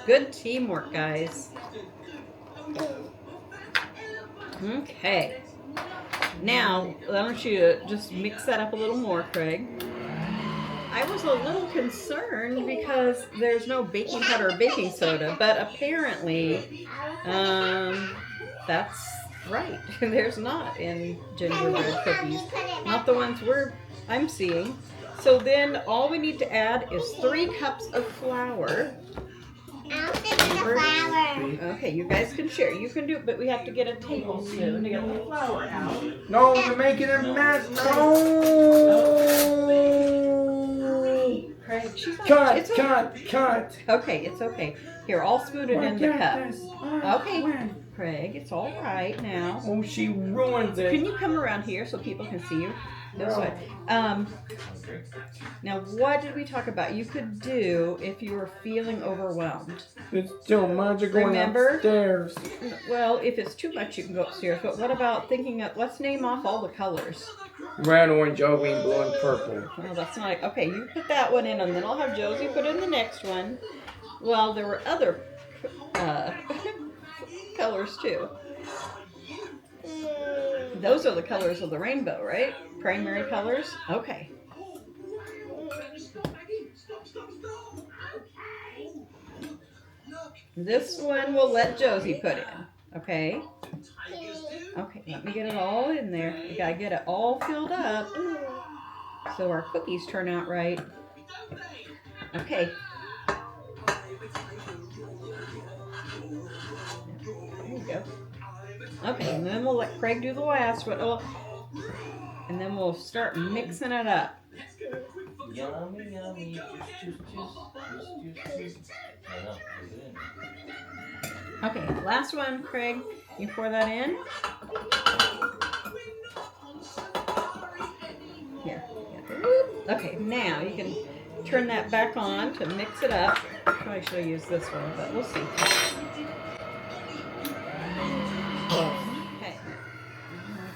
Good teamwork, guys. Okay. Now, I want you to just mix that up a little more, Craig. I was a little concerned because there's no baking powder or baking soda, but apparently, that's right. There's not in gingerbread cookies. Not the ones I'm seeing. So then all we need to add is 3 cups of flour. I'll fix the flour. Okay, you guys can share. You can do it, but we have to get a tablespoon to get the flour out. No, you're making a mess. No. Craig, she's not, Cut, it's okay. cut. Okay, it's okay. Here, I'll spoon it in the cup. Okay, When? Craig, it's all right now. Oh, she ruins it. Can you come around here so people can see you? This way. Now, what did we talk about? You could do if you were feeling overwhelmed. It's too much going Remember? upstairs. Well, if it's too much, you can go upstairs. But what about thinking of, let's name off all the colors. Red, orange, yellow, green, blue, and purple. Well, that's not, okay, you put that one in, and then I'll have Josie put in the next one. Well, there were other colors too. Those are the colors of the rainbow, right? Primary colors? Okay. This one we'll let Josie put in, okay? Okay, let me get it all in there. We gotta get it all filled up so our cookies turn out right. Okay. There you go. Okay, and then we'll let Craig do the last one. Oh, and then we'll start mixing it up. Yummy, yummy. Juice. Okay, last one, Craig. You pour that in. Here. Okay, now you can turn that back on to mix it up. Probably should have used this one, but we'll see. Okay.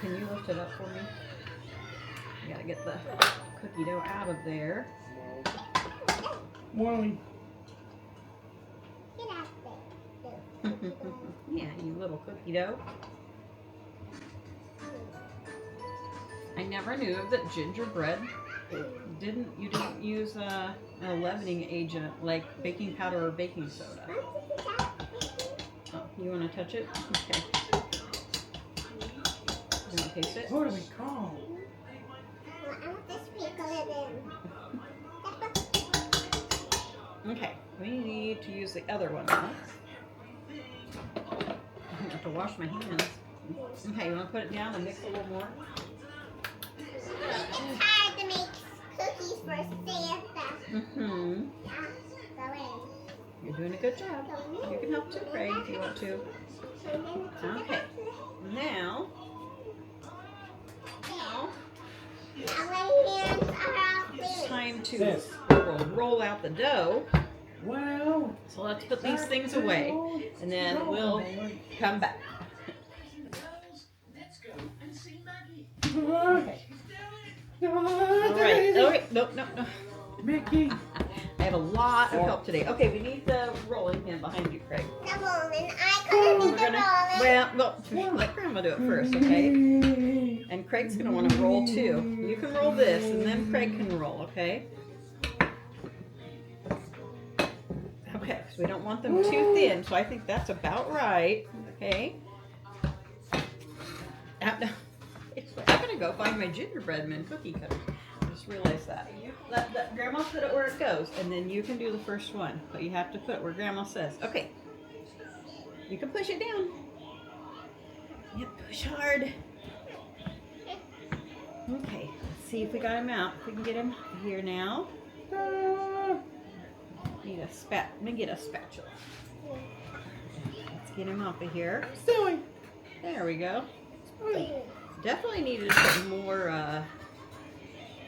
Can you lift it up for me? I gotta get the cookie dough out of there. Wally. Get out there. Yeah, you little cookie dough. I never knew that gingerbread you didn't use a leavening agent like baking powder or baking soda. Oh, you want to touch it? Okay. You want to taste it? What do we call? I want this pickle in. Okay, we need to use the other one now. I have to wash my hands. Okay, you want to put it down and mix a little more? It's hard to make cookies for Santa. Mm-hmm. Go in. You're doing a good job. You can help too, Craig, if you want to. Okay. Now Now my hands are all it's clean. time to This. roll out the dough. Well. So let's put these things away, and then we'll come back. Okay. All right. No. Mickey. I have a lot of help today. Okay, we need the rolling pin behind you, Craig. The rolling. I couldn't do We're the gonna, rolling. well, let Grandma do it first, okay? And Craig's gonna want to roll too. You can roll this, and then Craig can roll, okay? Okay, so we don't want them too thin, so I think that's about right, okay? I'm gonna go find my gingerbread man cookie cutter. I just realized that. Let Grandma put it where it goes, and then you can do the first one, but you have to put it where Grandma says. Okay. You can push it down. Yep, push hard. Okay, let's see if we got him out. If we can get him here now. Need a let me get a spatula. Let's get him off of here. There we go. Definitely needed to put more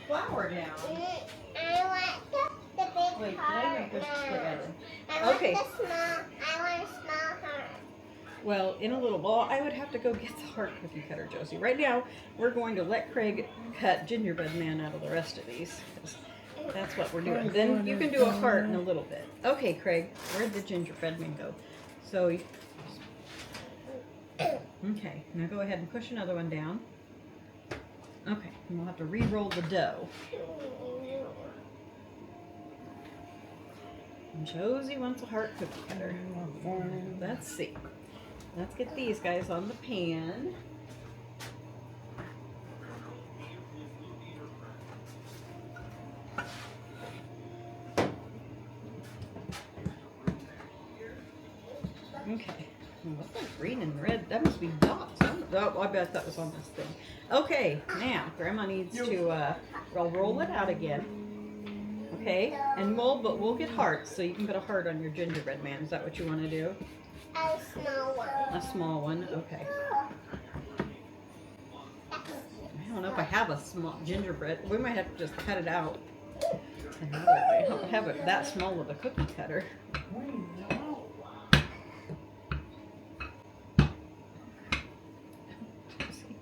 flour down. I want the big Wait, heart. did I make this together? I want Okay. the small. I want a small heart. Well, in a little while, I would have to go get the heart cookie cutter, Josie. Right now, we're going to let Craig cut gingerbread man out of the rest of these. 'Cause that's what we're doing. Then you can do a heart in a little bit. Okay, Craid, where'd the gingerbread man go? So, okay, now go ahead and push another one down. Okay, and we'll have to re-roll the dough. And Josie wants a heart cookie cutter. Let's see. Let's get these guys on the pan. Okay. What's that green and red? That must be dots. Oh, I bet that was on this thing. Okay, now Grandma needs to roll it out again. Okay, and we'll get hearts, so you can put a heart on your gingerbread man. Is that what you want to do? A small one. A small one. Okay. don't know if I have a small gingerbread. We might have to just cut it out. I don't have it that small with a cookie cutter.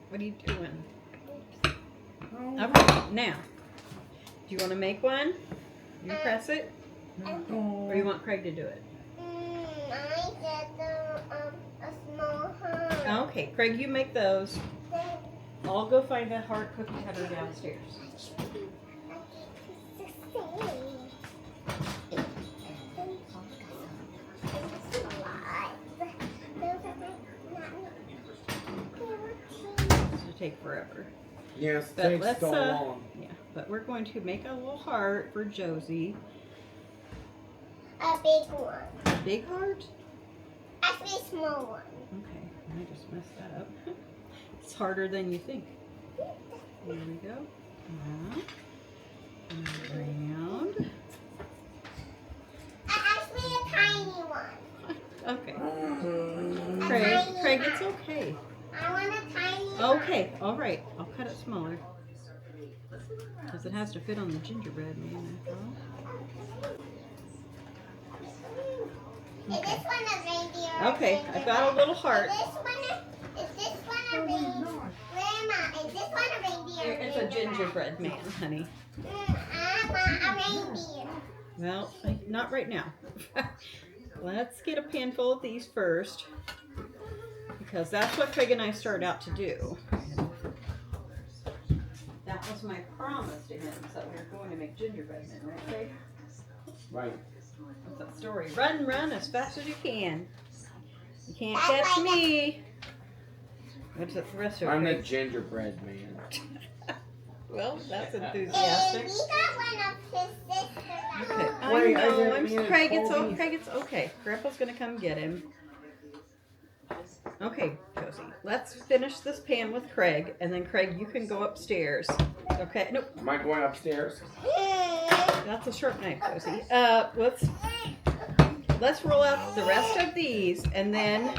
What are you doing? Okay, now, do you want to make one? You press it? Or you want Craig to do it? I get a small heart. Okay, Craig, you make those. I'll go find a hard cookie cutter downstairs. This will take forever. Yes, But takes let's, so long. yeah, but we're going to make a little heart for Josie. A big one. A big heart? Actually, a small one. Okay, I just messed that up. It's harder than you think. Here we go. And around. Actually, a tiny one. Okay. A Craig, tiny Craig, one. it's okay. I want a tiny one. Okay, all right. I'll cut it smaller. Because it has to fit on the gingerbread man after all. Is this one a reindeer? or Okay, I've got a little heart. Is this one a reindeer? Grandma, is this one a reindeer? It's a gingerbread man, honey. I want a reindeer. Well, not right now. Let's get a pan full of these first. Because that's what Craig and I started out to do. That was my promise to him. So we're going to make gingerbread men, right, Craig? Right. What's that story? Run, run as fast as you can. You can't That's catch like me. What's the rest of it? I'm the Craig? gingerbread man. Well, that's Hey, enthusiastic. we got one of his sisters. Okay, I Wait, I know. didn't I'm mean to Craig. It's call okay. these. Craig, it's okay. Grandpa's gonna come get him. Okay, Josie. Let's finish this pan with Craig, and then Craig, you can go upstairs. Okay. Nope. Am I going upstairs? That's a sharp knife, Josie. Let's roll out the rest of these, and then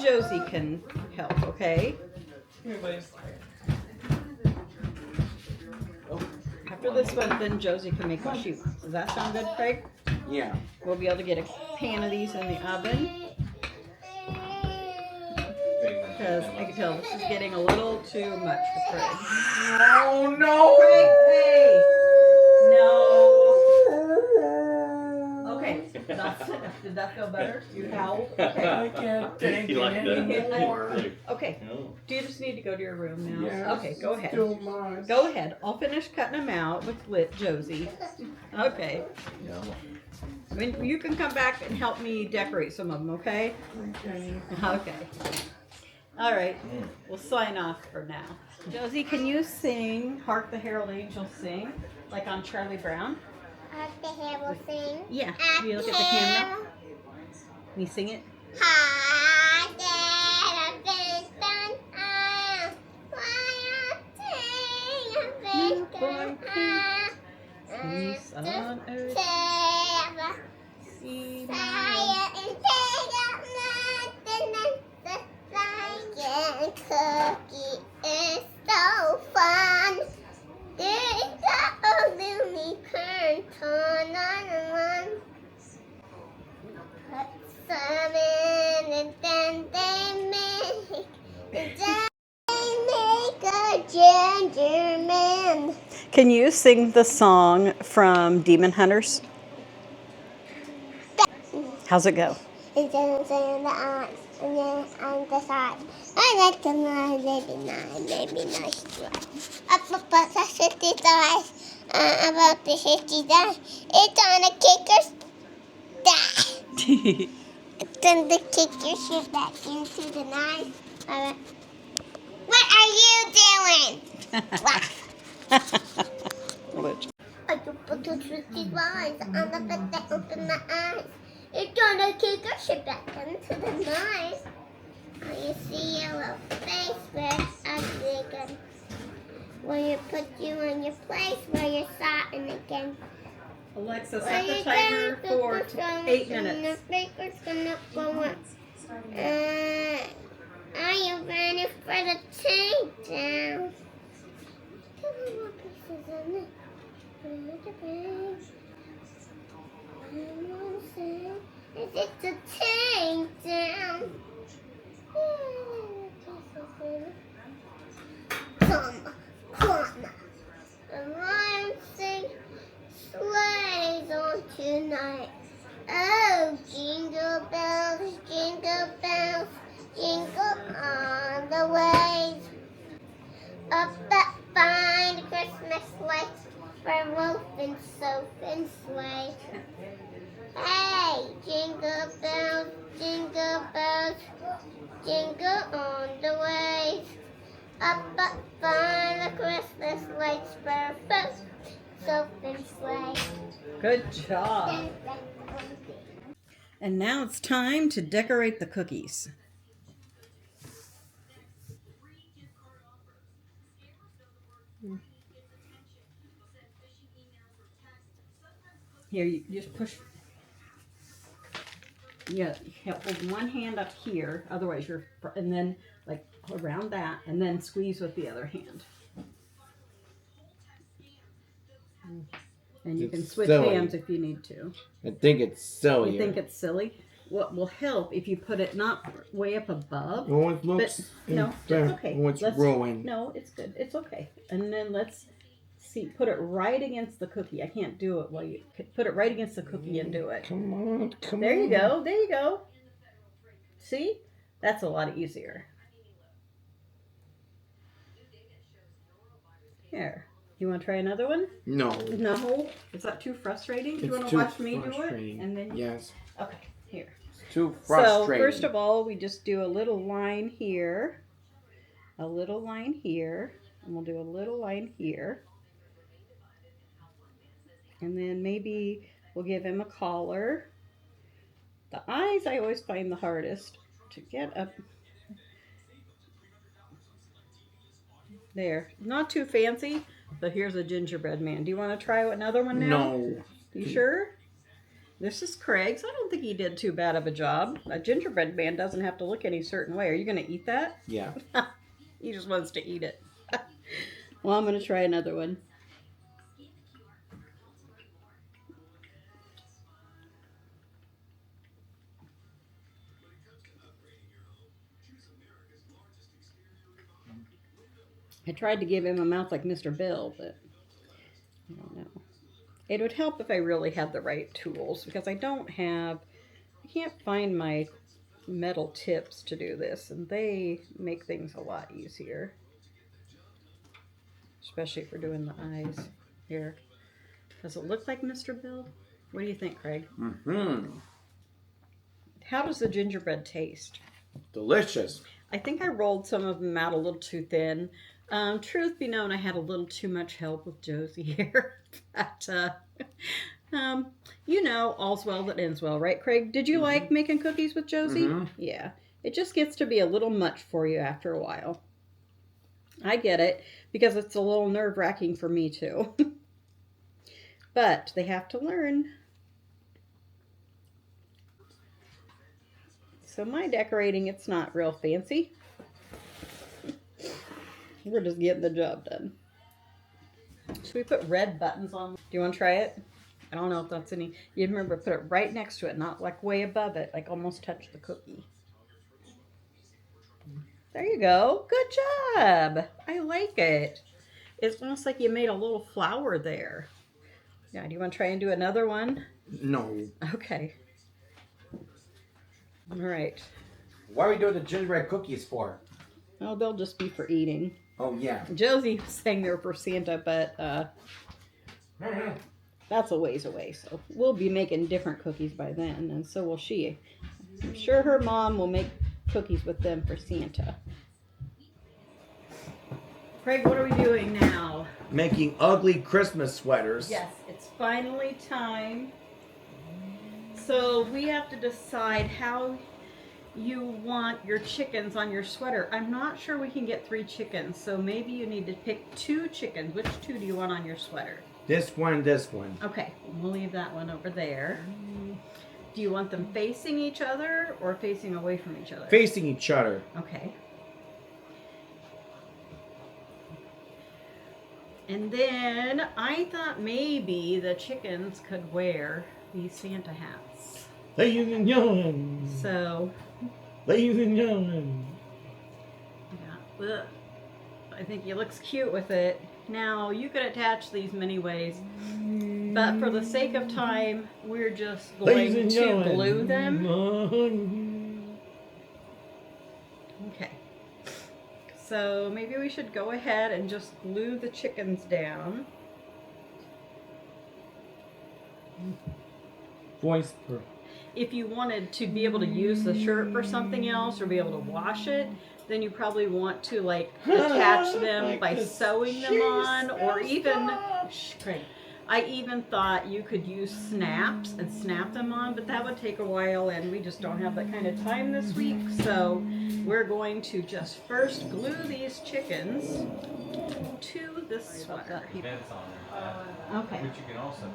Josie can help. Okay. After this one, then Josie can make what she wants. Does that sound good, Craig? Yeah. We'll be able to get a pan of these in the oven. Because I can tell this is getting a little too much for Craig. Oh no! Craig, hey! No. Okay. Did that feel better? You howled? Okay. I can't take You it like that? anymore. Okay. Oh. Do you just need to go to your room now? Yes, Okay, go ahead. Still mine. Go ahead. I'll finish cutting them out with Josie. Okay. No. When you can come back and help me decorate some of them, okay? Okay. Okay. All right. We'll sign off for now. Josie, can you sing "Hark the Herald Angels Sing" like on Charlie Brown? Hark the herald sing. Yeah. Can you look at the camera? Can you sing it? Hark the herald sing. Newborn peace on earth. See my Cookie is so fun. There is a little curtain on one. Put some in and then they make a ginger man. Can you sing the song from Demon Hunters? How's it go? It's in the eyes and then on the side. I like the line, maybe nice. Up above the 50 eyes, about the 50 eyes. It's on a kicker's die. Then the kicker shoot back into the knife. What are you doing? Which? I can put the 50 eyes on the bed that open my eyes. It's gonna kick a shit back into the knife. You see your little face where I'm digging. When you put you in your place where you're starting again. Alexa, set the timer for 8 minutes. The baker's gonna go up. Are you ready for the takedown? couple more pieces in it. Make it big. I want to say, is it the tank down? Come on. The lion sing sleighs on tonight. Oh, jingle bells, jingle on the way. Up that fine Christmas lights for wolf and soap and sleigh. Hey, jingle bells, jingle on the way. Up fine the Christmas lights for wolf, soap and sleigh. Good job. And now it's time to decorate the cookies. Here, you just push. Yeah, hold one hand up here, otherwise you're, and then like around that, and then squeeze with the other hand. And you can switch hands if you need to. I think it's silly. You think it's silly? What will help if you put it not way up above? Oh, it looks no, it's okay. Oh, it's ruined. No, it's good. It's okay. And then let's see. Put it right against the cookie. I can't do it while you put it right against the cookie and do it. Come on, come on. There you go. There you go. See? That's a lot easier. Here. You want to try another one? No. No? Is that too frustrating? Do you want to watch me do it? And then yes. Okay, here. It's too frustrating. So, first of all, we just do a little line here. A little line here. And we'll do a little line here. And then maybe we'll give him a collar. The eyes I always find the hardest to get up. There. Not too fancy, but here's a gingerbread man. Do you want to try another one now? No. You sure? This is Craig's. I don't think he did too bad of a job. A gingerbread man doesn't have to look any certain way. Are you going to eat that? Yeah. He just wants to eat it. Well, I'm going to try another one. I tried to give him a mouth like Mr. Bill, but I don't know. It would help if I really had the right tools, because I can't find my metal tips to do this, and they make things a lot easier. Especially for doing the eyes. Here. Does it look like Mr. Bill? What do you think, Craig? Mm-hmm. How does the gingerbread taste? Delicious. I think I rolled some of them out a little too thin. Truth be known, I had a little too much help with Josie here. But, you know, all's well that ends well, right, Craig? Did you like making cookies with Josie? Yeah. It just gets to be a little much for you after a while. I get it, because it's a little nerve-wracking for me, too. But they have to learn. So my decorating, it's not real fancy. We're just getting the job done. Should we put red buttons on? Do you want to try it? I don't know if that's any... You remember, put it right next to it, not like way above it, like almost touch the cookie. There you go. Good job. I like it. It's almost like you made a little flower there. Yeah, do you want to try and do another one? No. Okay. All right. What are we doing the gingerbread cookies for? Oh, they'll just be for eating. Oh, yeah. Josie was saying they're for Santa, but that's a ways away. So we'll be making different cookies by then, and so will she. I'm sure her mom will make cookies with them for Santa. Craig, what are we doing now? Making ugly Christmas sweaters. Yes, it's finally time. So we have to decide how you want your chickens on your sweater. I'm not sure we can get 3 chickens, so maybe you need to pick 2 chickens. Which 2 do you want on your sweater? This one, this one. Okay, we'll leave that one over there. Do you want them facing each other or facing away from each other? Facing each other. Okay. And then I thought maybe the chickens could wear these Santa hats. Ladies and gentlemen. So, Ladies and gentlemen. yeah, ugh. I think he looks cute with it. Now, you could attach these many ways, but for the sake of time, we're just going to glue them. Okay. So maybe we should go ahead and just glue the chickens down. Voice per. If you wanted to be able to use the shirt for something else or be able to wash it, then you probably want to like attach them by sewing them on, or even, shh, Craig, I even thought you could use snaps and snap them on, but that would take a while and we just don't have that kind of time this week. So we're going to just first glue these chickens to this sweater. Okay. Which you can also turn.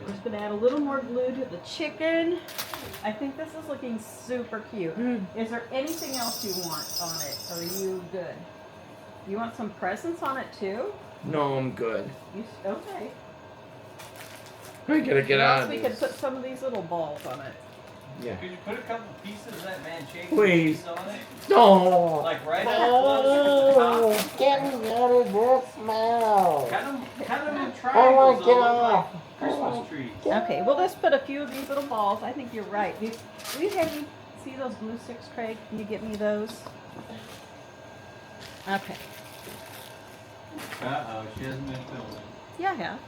We're just going to add a little more glue to the chicken. I think this is looking super cute. Is there anything else you want on it? Or are you good? You want some presents on it too? No, I'm good. Okay. I gotta get Or out else of we this. could put some of these little balls on it. Yeah. Could you put a couple pieces of that manchego Please. cheese on it? No. Like right up close to the top? Get me out of this smell. Cut them in triangles. get They'll look off. like Christmas trees. Okay, we'll just put a few of these little balls. I think you're right. Will you have me see those glue sticks, Craig? Can you get me those? Okay. Uh-oh, she hasn't been filming. Yeah, I have.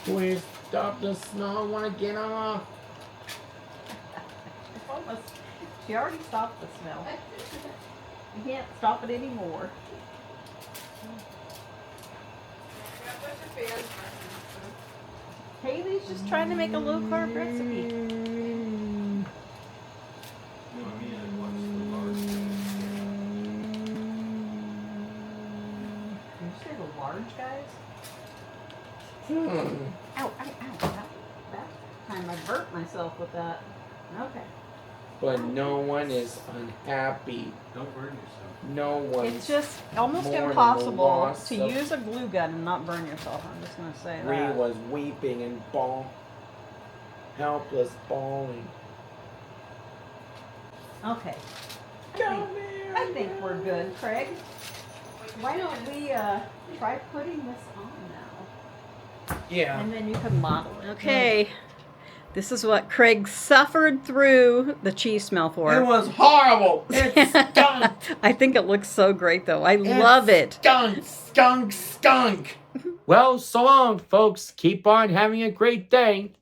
Please stop the smell. I want to get off. Almost. She already stopped the smell. You can't stop it anymore. Haley's just trying to make a low carb recipe. Did you say the large guys? Ow, ow, ow. That time I burnt myself with that. Okay. But no one is unhappy. Don't burn yourself. No one. It's just almost mourning the impossible loss to of- use a glue gun and not burn yourself. I'm just going to say Ree that. was weeping and helpless bawling. Okay. Come I think we're good, Craig. Why don't we try putting this on now? Yeah. And then you can model it. Okay. This is what Craig suffered through the cheese smell for. It was horrible. It stunk. I think it looks so great, though. I love it. Skunk. Well, so long, folks. Keep on having a great day.